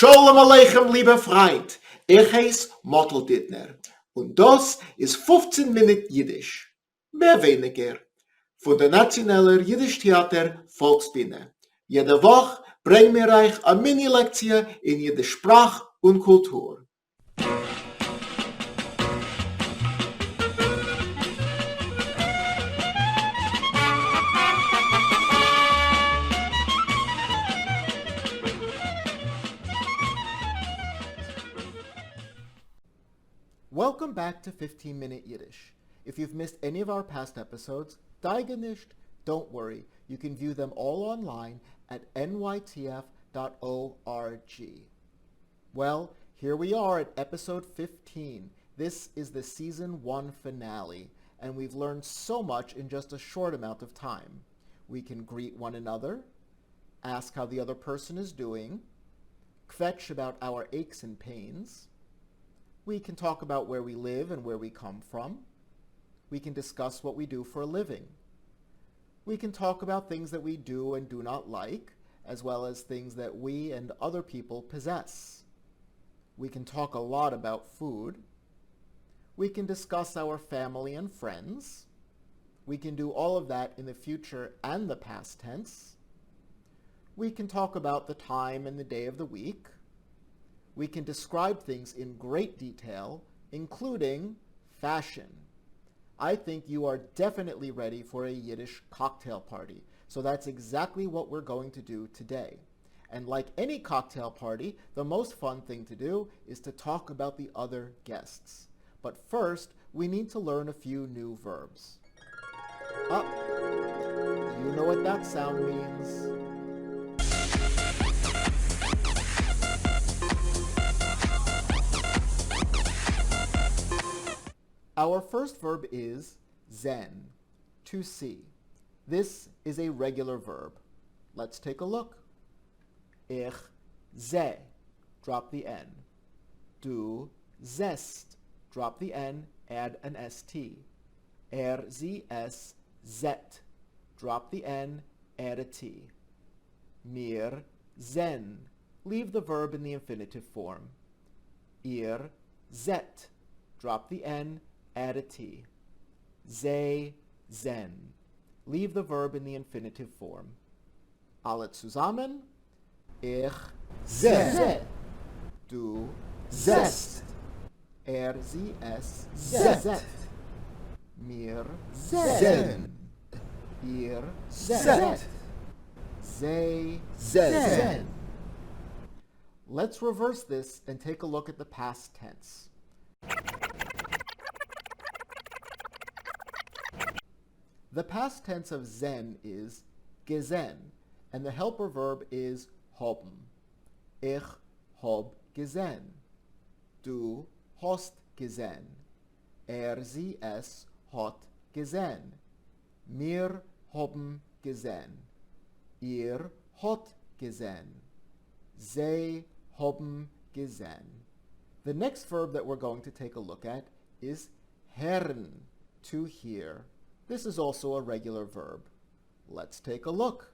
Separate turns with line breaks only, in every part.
Shalom Aleichem, liebe Freund. Ich heiß Mottel Dittner. Und das ist 15 Minuten Yiddish. Mehr weniger. Von der Nationaler Yiddish Theater Volksbühne. Jede Woche bringen wir euch eine Mini-Lektion in jede Sprache und Kultur. Welcome back to 15-Minute Yiddish. If you've missed any of our past episodes, nicht, don't worry. You can view them all online at nytf.org. Well, here we are at episode 15. This is the season 1 finale, and we've learned so much in just a short amount of time. We can greet one another, ask how the other person is doing, kvetch about our aches and pains. We can talk about where we live and where we come from. We can discuss what we do for a living. We can talk about things that we do and do not like, as well as things that we and other people possess. We can talk a lot about food. We can discuss our family and friends. We can do all of that in the future and the past tense. We can talk about the time and the day of the week. We can describe things in great detail, including fashion. I think you are definitely ready for a Yiddish cocktail party, so that's exactly what we're going to do today. And like any cocktail party, the most fun thing to do is to talk about the other guests. But first, we need to learn a few new verbs. You know what that sound means. Our first verb is zen, to see. This is a regular verb. Let's take a look. Ich seh, drop the N. Du sehst, drop the N, add an ST. Sie, es, zet, drop the N, add a T. Mir sehen, leave the verb in the infinitive form. Ihr seht, drop the N, add a T. Sie sehen. Leave the verb in the infinitive form. Alle zusammen. Ich seh. Du sehst. Sie, es zet. Mir sehen. Ihr seht. Sie sehen. Let's reverse this and take a look at the past tense. The past tense of zen is gesehen, and the helper verb is haben. Ich hab gesehen. Du hast gesehen. Sie, es hat gesehen. Wir haben gesehen. Ihr hat gesehen. Sie haben gesehen. The next verb that we're going to take a look at is hören, to hear. This is also a regular verb. Let's take a look.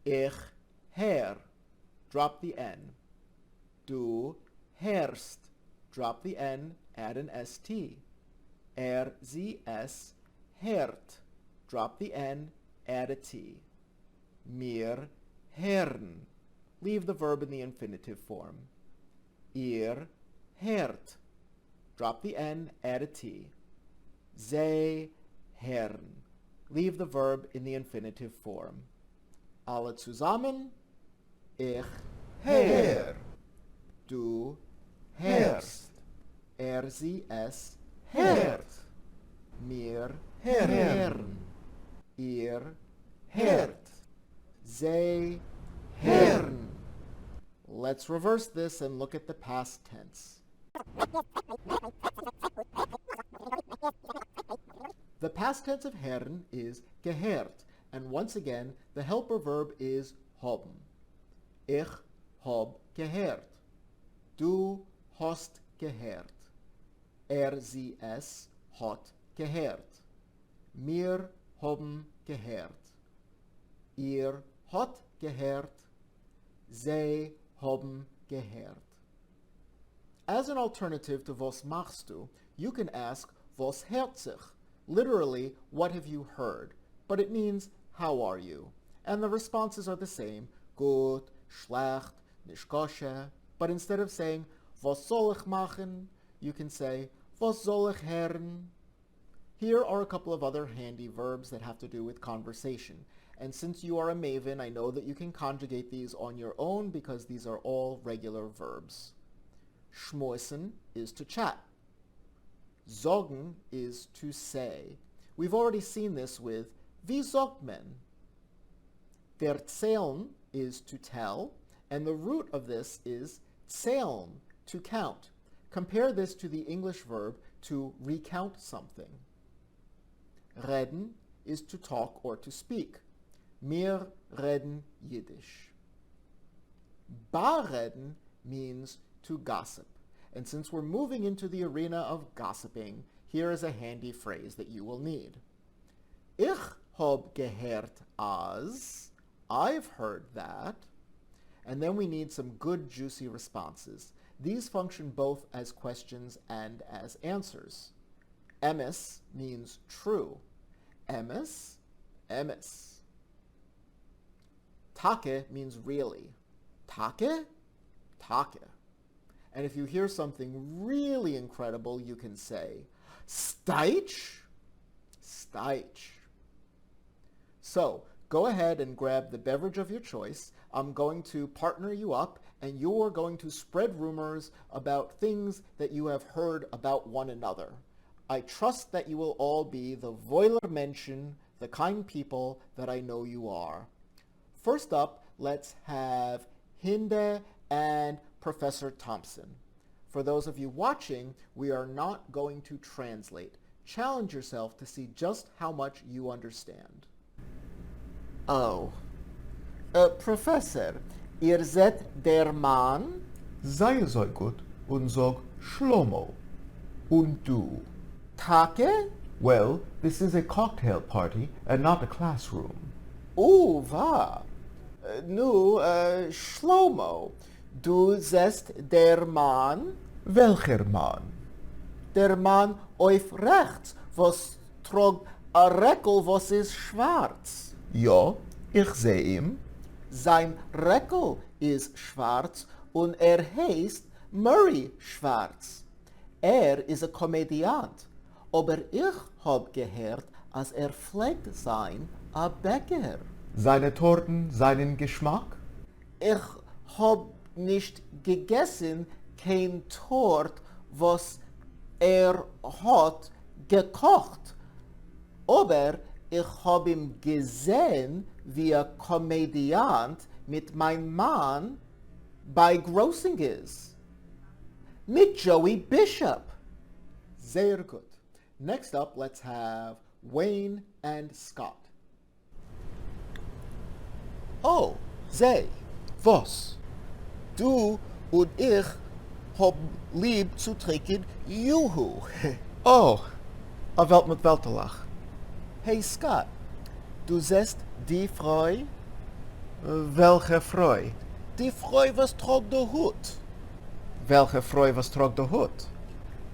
Ich hör, drop the N. Du hörst, drop the N, add an ST. Sie, es hört, drop the N, add a T. Mir hören, leave the verb in the infinitive form. Ihr hört, drop the N, add a T. Sie hören, leave the verb in the infinitive form. Alle zusammen. Ich hör. Du hörst. Sie, es hört. Wir hören. Ihr hört. Sie hören. Let's reverse this and look at the past tense. The past tense of hören is gehört, and once again, the helper verb is haben. Ich hab gehört. Du hast gehört. Sie, es hat gehört. Wir haben gehört. Ihr hat gehört. Sie haben gehört. As an alternative to was machst du, you can ask was hört sich, literally, what have you heard? But it means, how are you? And the responses are the same, gut, schlecht, nicht kosher. But instead of saying, was soll ich machen? You can say, was soll ich hören? Here are a couple of other handy verbs that have to do with conversation. And since you are a maven, I know that you can conjugate these on your own because these are all regular verbs. Schmoisen is to chat. Sagen is to say. We've already seen this with wie sagt man? Erzählen is to tell, and the root of this is zählen, to count. Compare this to the English verb to recount something. Reden is to talk or to speak. Wir reden Yiddish. Barreden means to gossip. And since we're moving into the arena of gossiping, here is a handy phrase that you will need. Ich hab gehört as, I've heard that. And then we need some good juicy responses. These function both as questions and as answers. Emes means true. Emes, emes. Take means really. Take, take. And if you hear something really incredible, you can say, Steich, steich. So, go ahead and grab the beverage of your choice. I'm going to partner you up, and you're going to spread rumors about things that you have heard about one another. I trust that you will all be the Voiler Menschen, the kind people that I know you are. First up, let's have Hinde and Professor Thompson. For those of you watching, we are not going to translate. Challenge yourself to see just how much you understand. Oh. Professor, ihr seid der Mann?
Sei so gut und sag Shlomo. Und du?
Take?
Well, this is a cocktail party and not a classroom.
Wa. Nu, Shlomo, du seist der Mann?
Welcher Mann?
Der Mann auf rechts, was trug a Reckel, was ist schwarz.
Ja, ich seh ihn.
Sein Reckel ist schwarz und heißt Murray Schwarz. Ist a Komödiant, aber ich hab gehört, als pflegt sein a Bäcker.
Seine Torten, seinen Geschmack?
Ich hab nicht gegessen kein Tort, was hat gekocht. Aber ich hab ihn gesehen wie ein Komödiant mit meinem Mann bei Grossing ist. Mit Joey Bishop. Sehr gut. Next up, let's have Wayne and Scott. Oh, Zay.
Was?
Du und ich hab lieb zu trinken Juhu.
Oh, a Welt mit Weltelach.
Hey Scott, du siehst die Frau?
Welche Freu?
Die Frau, was trug der Hut?
Welche Freu was trug der Hut?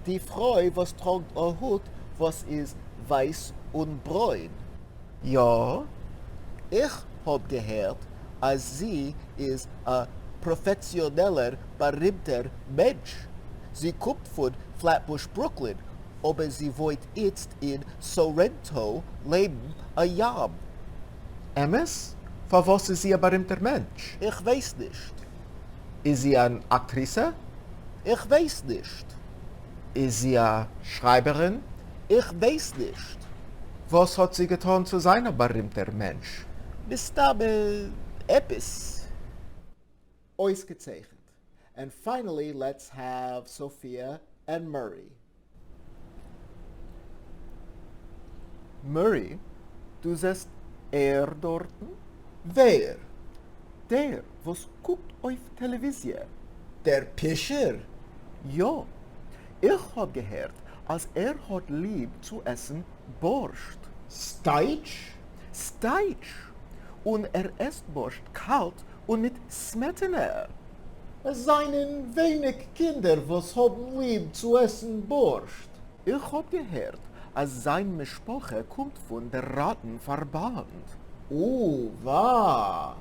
Die Frau, was trug der Hut, was ist weiß und braun.
Ja,
Ich hab gehört, als sie ist ein professioneller, berühmter Mensch. Sie kommt von Flatbush, Brooklyn, aber sie wollt jetzt in Sorrento leben, ein Jahr.
Emes? Für was ist sie ein berühmter Mensch?
Ich weiß nicht.
Ist sie eine Aktrice?
Ich weiß nicht.
Ist sie eine Schreiberin?
Ich weiß nicht.
Was hat sie getan zu sein ein berühmter Mensch?
Bist aber etwas. Ausgezeichnet. And finally, let's have Sophia and Murray. Murray, du siehst dorten?
Wer?
Der, was guckt auf Television.
Der Pischer?
Ja, ich hab gehört, als hat lieb zu essen Borscht.
Steitsch?
Steitsch. Und esst Borscht kalt und mit Smetana. Es seien wenig Kinder, was haben lieb zu essen Borscht.
Ich hab gehört, als sein Mischpoche kommt von der Rattenverband.
Wahr.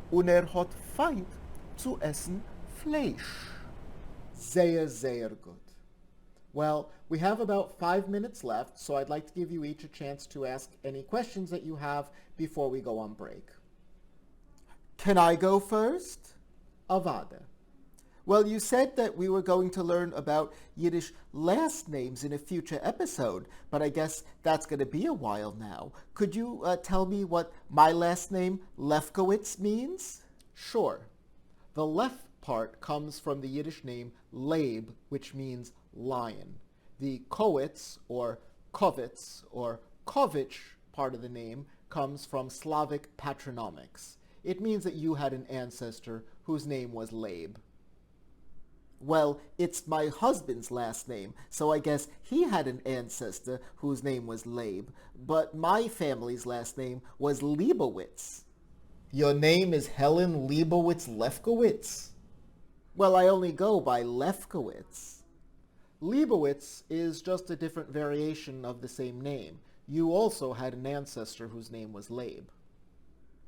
Und hat Feind zu essen Fleisch.
Sehr, sehr good. Well, we have about 5 minutes left, so I'd like to give you each a chance to ask any questions that you have before we go on break.
Can I go first?
Avada.
Well, you said that we were going to learn about Yiddish last names in a future episode, but I guess that's going to be a while now. Could you tell me what my last name, Lefkowitz, means?
Sure. The left part comes from the Yiddish name Leib, which means lion. The Kowitz, or Kovitz, or Kovich part of the name comes from Slavic patronymics. It means that you had an ancestor whose name was Leib.
Well, it's my husband's last name, so I guess he had an ancestor whose name was Leib, but my family's last name was Leibowitz.
Your name is Helen Leibowitz Lefkowitz?
Well, I only go by Lefkowitz.
Leibowitz is just a different variation of the same name. You also had an ancestor whose name was Leib.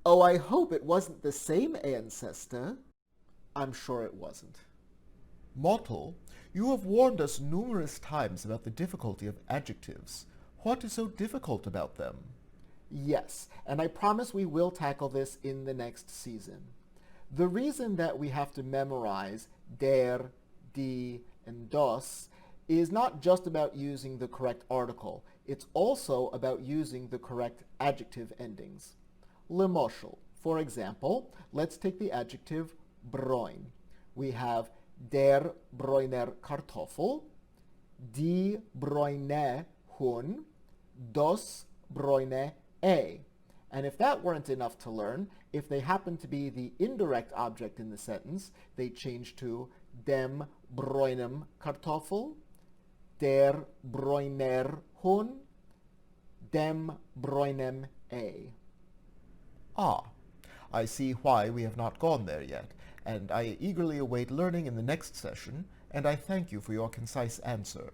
Oh, I hope it wasn't the same ancestor.
I'm sure it wasn't.
Mottel, you have warned us numerous times about the difficulty of adjectives. What is so difficult about them?
Yes, and I promise we will tackle this in the next season. The reason that we have to memorize der, die, and das is not just about using the correct article. It's also about using the correct adjective endings. Lemoshel, for example, let's take the adjective bräun. We have der bräuner Kartoffel, die bräune Huhn, das bräune Ei. And if that weren't enough to learn, if they happen to be the indirect object in the sentence, they change to dem bräunem Kartoffel, der bräuner Huhn, dem bräunem Ei.
Ah, I see why we have not gone there yet, and I eagerly await learning in the next session, and I thank you for your concise answer.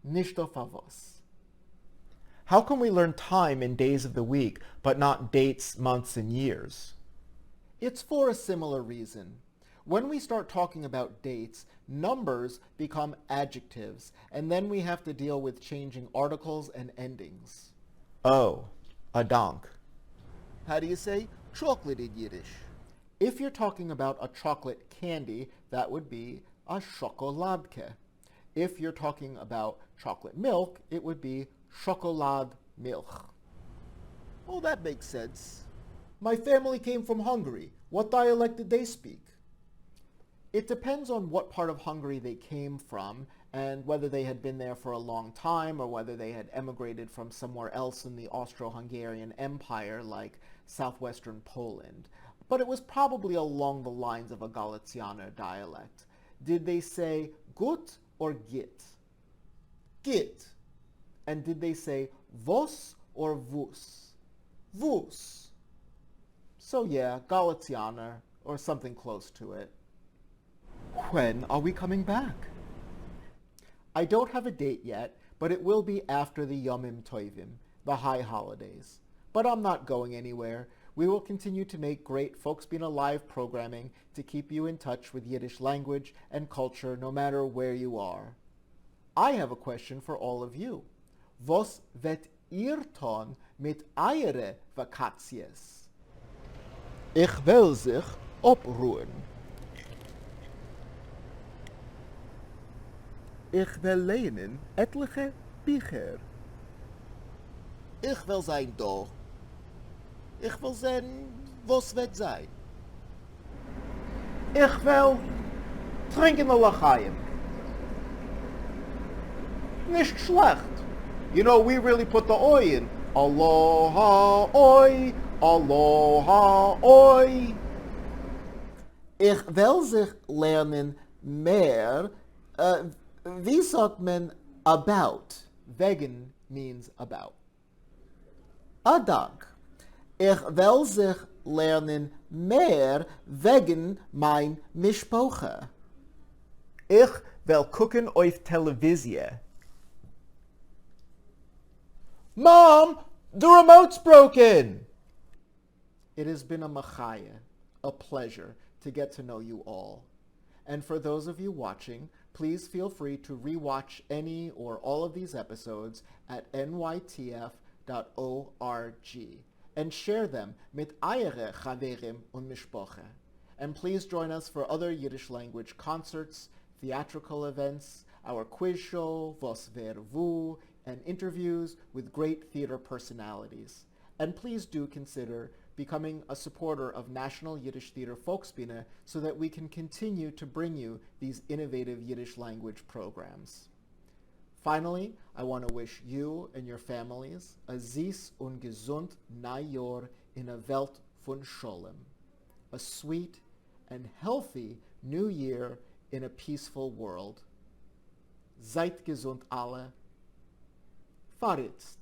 Nicht auf was.
How can we learn time in days of the week, but not dates, months, and years?
It's for a similar reason. When we start talking about dates, numbers become adjectives, and then we have to deal with changing articles and endings.
Oh, a donk.
How do you say chocolate in Yiddish? If you're talking about a chocolate candy, that would be a schokoladke. If you're talking about chocolate milk, it would be Schokoladmilch. Oh, that makes sense. My family came from Hungary. What dialect did they speak? It depends on what part of Hungary they came from and whether they had been there for a long time or whether they had emigrated from somewhere else in the Austro-Hungarian Empire like southwestern Poland. But it was probably along the lines of a Galicianer dialect. Did they say gut or git? Git. And did they say vos or vus? Vus. So yeah, Galicianer, or something close to it.
When are we coming back?
I don't have a date yet, but it will be after the Yomim Tovim, the high holidays. But I'm not going anywhere. We will continue to make great Folks Being Alive programming to keep you in touch with Yiddish language and culture no matter where you are. I have a question for all of you. Was vet ihr tun mit eure Vakaties?
Ich will sich abruhen. Ich will lehnen etliche Bücher.
Ich will sein da. Ich will sehen, was wird sein. Ich will trinken the L'chaim. Nicht schlecht. You know, we really put the oi in. Aloha oi, aloha oi.
Ich will sich lernen mehr. Wie sagt man about?
Wegen means about.
Adag. Ich will sich lernen mehr wegen mein Mishpoche.
Ich will gucken auf Televisie. Mom, the remote's broken! It has been a machaya, a pleasure, to get to know you all. And for those of you watching, please feel free to rewatch any or all of these episodes at nytf.org and share them mit eure Chaverim und Mishpoche. And please join us for other Yiddish language concerts, theatrical events, our quiz show, Vos Vervu, and interviews with great theater personalities. And please do consider becoming a supporter of National Yiddish Theater Volksbühne so that we can continue to bring you these innovative Yiddish language programs. Finally, I want to wish you and your families a Zis und gesund Neujahr in a Welt von Sholem, a sweet and healthy new year in a peaceful world. Seid gesund alle. Faritzt.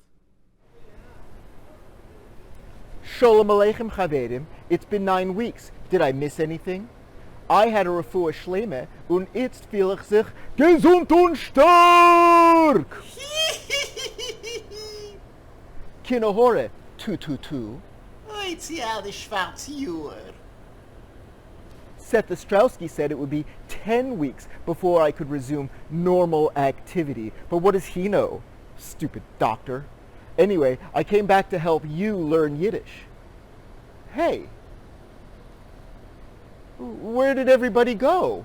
Sholem Aleichem Chaverim. It's been 9 weeks. Did I miss anything? I had a refuah shleme und jetzt fühl ich sich gesund und stark. Kinohore, tu.
It's ja the schwarze Jahr.
Seth Ostrowski said it would be 10 weeks before I could resume normal activity. But what does he know? Stupid doctor. Anyway, I came back to help you learn Yiddish. Hey, where did everybody go?